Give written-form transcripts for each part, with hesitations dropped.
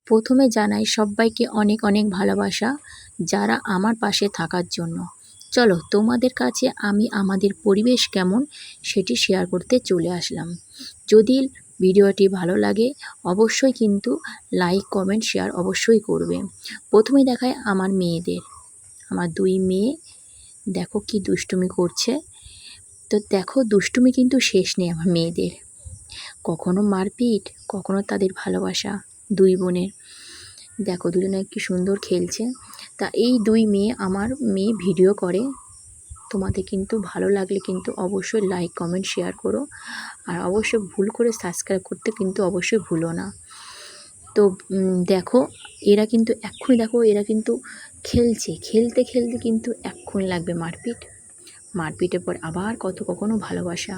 প্রথমে জানাই সবাইকে অনেক অনেক ভালোবাসা, যারা আমার পাশে থাকার জন্য। চলো তোমাদের কাছে আমি আমাদের পরিবেশ কেমন সেটি শেয়ার করতে চলে আসলাম। যদি ভিডিওটি ভালো লাগে অবশ্যই কিন্তু লাইক কমেন্ট শেয়ার অবশ্যই করবে। প্রথমে দেখায় আমার মেয়েদের, আমার দুই মেয়ে দেখো কি দুষ্টুমি করছে। তো দেখো দুষ্টুমি কিন্তু শেষ নেই আমার মেয়েদের, কখনো মারপিট কখনো তাদের ভালোবাসা। দুই বোনের দেখো দুজনে কি সুন্দর খেলছে। তা এই দুই মেয়ে আমার মেয়ে ভিডিও করে, তোমাদের কিন্তু ভালো লাগলে কিন্তু অবশ্যই লাইক কমেন্ট শেয়ার করো, আর অবশ্যই ভুল করে সাবস্ক্রাইব করতে কিন্তু অবশ্যই ভুলো না। তো দেখো এরা কিন্তু এক্ষুনি দেখো এরা কিন্তু খেলছে, খেলতে খেলতে কিন্তু এক্ষুনি লাগবে মারপিট, মারপিটের পর আবার কখনো ভালোবাসা।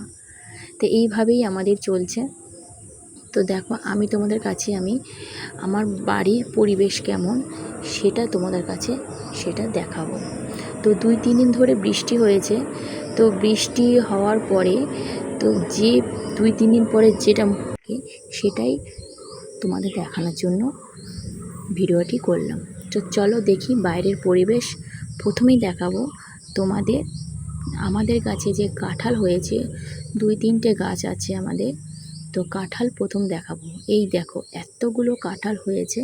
তো এইভাবেই আমাদের চলছে। তো দেখো আমি তোমাদের কাছে আমার বাড়ির পরিবেশ কেমন সেটা তোমাদের কাছে সেটা দেখাবো। তো 2-3 দিন ধরে বৃষ্টি হয়েছে। তো বৃষ্টি হওয়ার পরে তো যে 2-3 দিন পরে যেটা সেটাই তোমাদের দেখানোর জন্য ভিডিওটি করলাম। তো চলো দেখি বাইরের পরিবেশ। প্রথমেই দেখাবো তোমাদের আমাদের গাছে যে কাঁঠাল হয়েছে, 2-3টে গাছ আছে আমাদের। তো কাঁঠাল প্রথম দেখাবো। এই দেখো এতগুলো কাঁঠাল হয়েছে,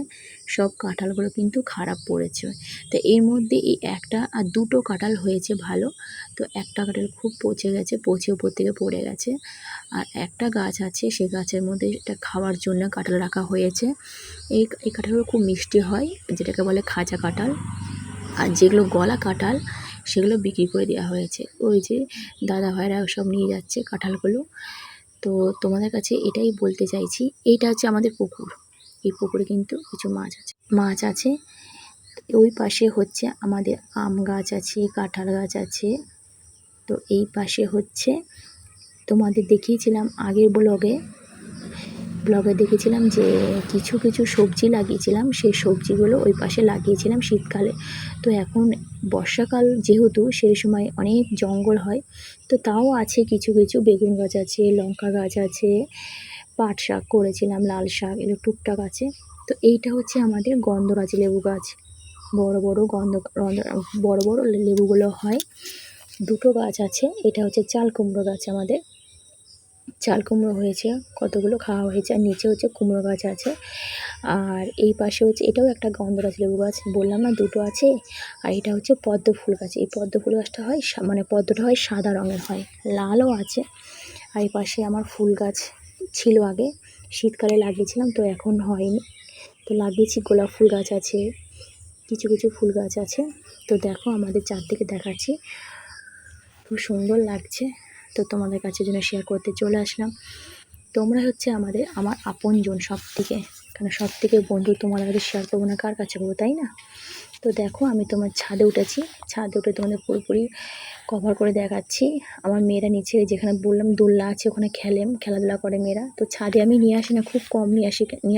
সব কাঁঠালগুলো কিন্তু খারাপ পড়েছে। তো এর মধ্যে এই একটা আর দুটো কাঁঠাল হয়েছে ভালো। তো একটা কাঁঠাল খুব পচে গেছে, পচে উপর থেকে পড়ে গেছে। আর একটা গাছ আছে, সে গাছের মধ্যে এটা খাওয়ার জন্য কাঁঠাল রাখা হয়েছে। এই কাঁঠালগুলো খুব মিষ্টি হয়, যেটাকে বলে খাজা কাঁঠাল। আর যেগুলো গলা কাঁঠাল সেগুলো বিক্রি করে দেওয়া হয়েছে। ওই যে দাদা ভাইরা সব নিয়ে যাচ্ছে কাঁঠালগুলো। তো তোমাদের কাছে এটাই বলতে চাইছি, এইটা হচ্ছে আমাদের পুকুর। এই পুকুরে কিন্তু কিছু মাছ আছে। ওই পাশে হচ্ছে আমাদের আম গাছ আছে, কাঁঠাল গাছ আছে। তো এই পাশে হচ্ছে তোমাদের দেখিয়েছিলাম আগের ব্লগে দেখেছিলাম যে কিছু কিছু সবজি লাগিয়েছিলাম, সেই সবজিগুলো ওই পাশে লাগিয়েছিলাম শীতকালে। তো এখন বর্ষাকাল যেহেতু সেই সময় অনেক জঙ্গল হয়, তো তাও আছে কিছু কিছু বেগুন গাছ আছে, লঙ্কা গাছ আছে, পাট শাক করেছিলাম, লাল শাক, এগুলো টুকটাক আছে। তো এইটা হচ্ছে আমাদের গন্ধরাজ লেবু গাছ, বড় বড় লেবুগুলো হয়। দুটো গাছ আছে। এটা হচ্ছে চাল কুমড়ো গাছ, আমাদের চাল কুমড়ো হয়েছে, কতগুলো খাওয়া হয়েছে। আর নিচে হচ্ছে কুমড়ো গাছ আছে। আর এই পাশে হচ্ছে এটাও একটা গন্ধরাজ লেবু গাছ, বললাম না দুটো আছে। আর এটা হচ্ছে পদ্ম ফুল গাছ। এই পদ্ম ফুল গাছটা হয় মানে পদ্মটা হয় সাদা রঙের হয়, লালও আছে। আর এই পাশে আমার ফুল গাছ ছিল আগে, শীতকালে লাগিয়েছিলাম, তো এখন হয়নি। তো লাগিয়েছি গোলাপ ফুল গাছ আছে, কিছু কিছু ফুল গাছ আছে। তো দেখো আমাদের চারদিকে দেখাচ্ছি, খুব সুন্দর লাগছে। তো তোমাদের কাছে জন্য শেয়ার করতে চলে আসলাম। তোমরা হচ্ছে আমার আপনজন সব থেকে, কারণ সব থেকে বন্ধু তোমাদের কাছে শেয়ার করবো না কার কাছে করবো, তাই না? তো দেখো আমি তোমার ছাদে উঠেছি, ছাদে উঠে তোমাদের পুরোপুরি কভার করে দেখাচ্ছি। আমার মেয়েরা নিচে যেখানে বললাম দোলনা আছে ওখানে খেলাধুলা করে মেয়েরা। তো ছাদে আমি নিয়ে আসি না, খুব কম নিয়ে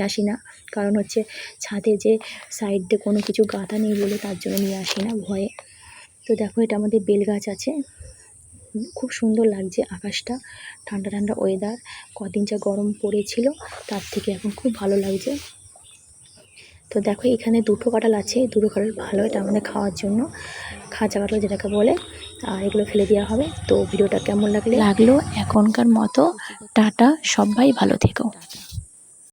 আসি না, কারণ হচ্ছে ছাদে যে সাইড দিয়ে কোনো কিছু গাঁথা নেই বলে তার জন্য নিয়ে আসি না, ভয়ে। তো দেখো এটা আমাদের বেল গাছ আছে, খুব সুন্দর লাগছে আকাশটা, ঠান্ডা ঠান্ডা ওয়েদার। কদিন যা গরম পড়েছিল তার থেকে এখন খুব ভালো লাগছে। তো দেখো এখানে দুটো কাঁঠাল আছে, দুটো কাঁঠাল ভালো, এটা আমাদের খাওয়ার জন্য খাঁচা কাঁঠাল যেটাকে বলে। আর এগুলো ফেলে দেওয়া হবে। তো ভিডিওটা কেমন লাগলো এখনকার মতো টাটা, সবাই ভালো থেকো।